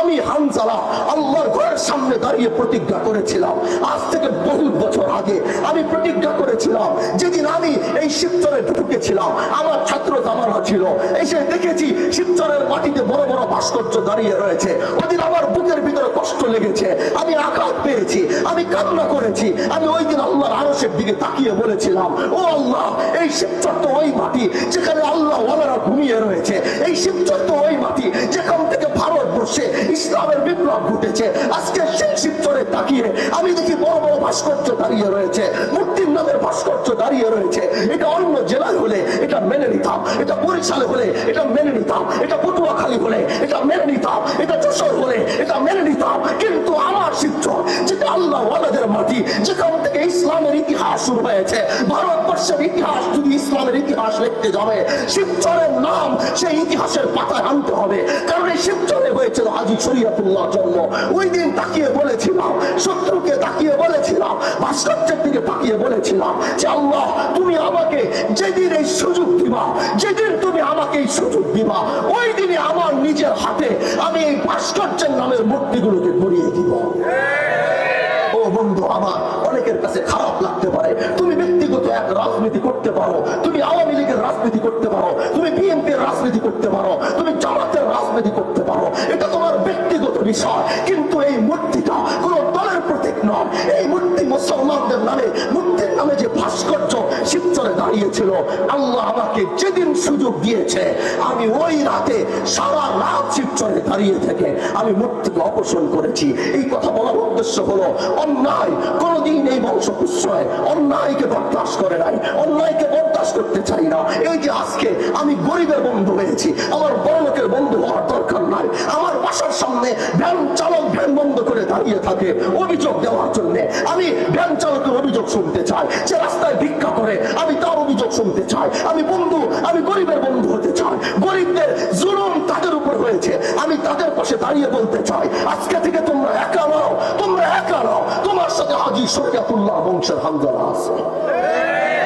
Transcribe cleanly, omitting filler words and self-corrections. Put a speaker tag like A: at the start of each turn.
A: আমি হানজালা আল্লাহর ঘরের সামনে দাঁড়িয়ে প্রতিজ্ঞা করেছিলাম, আজ থেকে বহু বছর আগে আমি প্রতিজ্ঞা করেছিলাম, যেদিন আমি এই শিবচরে ঢুকেছিলাম আমার ছাত্র জামানা ছিল, এসে দেখেছি শিবচরের মাটিতে বড় বড় ভাস্কর্য দাঁড়িয়ে রয়েছে। ওদিন আমার বুকের ভিতরে কষ্ট লেগেছে, আমি আঘাত পেয়েছি, আমি কান্না করেছি। আমি ওই দিন আল্লাহর আরশের দিকে তাকিয়ে বলেছিলাম, ও আল্লাহ, এই শিবচর তো ওই মাটি যেখানে আল্লাহ ওয়ালারা ঘুমিয়ে রয়েছে, এই শিবচর তো ওই মাটি যেখান থেকে ভারতবর্ষে ইসলামের বিপ্লব ঘটেছে। আজকে সেই শিবচরে তাকিয়ে আমি দেখি বড় বড় ভাস্কর্য দাঁড়িয়ে রয়েছে, মূর্তির নামের ভাস্কর্য দাঁড়িয়ে রয়েছে। এটা অন্য জেলায় হলে এটা মেনে নিতাম, এটা বরিশালে হলে এটা মেনে নিতাম, এটা পটুয়াখালী হলে এটা মেনে নিতাম, এটা যশোর হলে এটা মেনে নিতাম। কিন্তু আমার শিবচর যেটা আল্লাহ ওয়ালাদের মাটি, যেখান থেকে ইসলামের ইতিহাস শুরু হয়েছে, ভারতবর্ষের ইতিহাস যদি ইসলামের ইতিহাস লিখতে যাবে, শিবচরের নাম সেই ইতিহাসের পাতায় আনতে হবে। কারণ এই শিবচরে হয়েছিল হাজী শরীয়তুল্লাহ জন্ম। ওই দিন তাকিয়ে বলেছিলাম, শত্রুকে তাকিয়ে বলেছিলাম, ভাস্কর্যের দিকে তাকিয়ে বলেছিলাম যে আল্লাহ, তুমি আমাকে যেদিন এই সুযোগ দিবা, যেদিন তুমি আমাকে এই সুযোগ দিবা, ওই দিনে আমার নিজের হাতে আমি এই ভাস্কর্যের নামের মূর্তিগুলোকে গড়িয়ে দিব। ও বন্ধু আমার, অনেকের কাছে খারাপ লাগতে পারে, তুমি ব্যক্তিগত এক রাজনীতি করতে পারো, তুমি আওয়ামী লীগের রাজনীতি করতে পারো, তুমি বিএনপির রাজনীতি করতে পারো, তুমি জামাতের রাজনীতি করতে পারো, এটা তোমার ব্যক্তিগত বিষয়। কিন্তু এই মূর্তিটা কোন দলের প্রতীক নয়। এই মূর্তি মুসলমানদের নামে, মূর্তির নামে যে ভাস্কর্য শিবচরে দাঁড়িয়েছিল, আল্লাহ আমাকে যেদিন সুযোগ দিয়েছে, আমি ওই রাতে সারা রাত শিবচরে দাঁড়িয়ে থেকে আমি মূর্তিকে অপসারণ করেছি। এই কথা বলার উদ্দেশ্য হলো, অন্যায় কোনদিন এই বংশপুত্রয় অন্যায়কে বরদাস্ত করে নাই, অন্যায়কে বরদাস্ত করতে চাই না। এই যে আজকে আমি গরিবের বন্ধু হয়েছি, আমার বড়লোকের বন্ধু হওয়ার দরকার নাই। আমার বাসার সামনে ভ্যান চালক ভ্যান বন্ধ করে দাঁড়িয়ে থাকে অভিযোগ দেওয়ার জন্য, আমি ভ্যান চালকের অভিযোগ শুনতে চাই। যে রাস্তায় ভিক্ষা করে আমি তার অভিযোগ শুনতে চাই। আমি বন্ধু, আমি গরিবের বন্ধু হতে চাই। গরিবদের জুলুম তাদের উপর হয়েছে, আমি তাদের পাশে দাঁড়িয়ে বলতে চাই, আজকে থেকে তোমরা একা নাও, তোমরা একা নাও, তোমার সাথে হাজী শরীয়তুল্লাহ বংশের হানজালা আছে।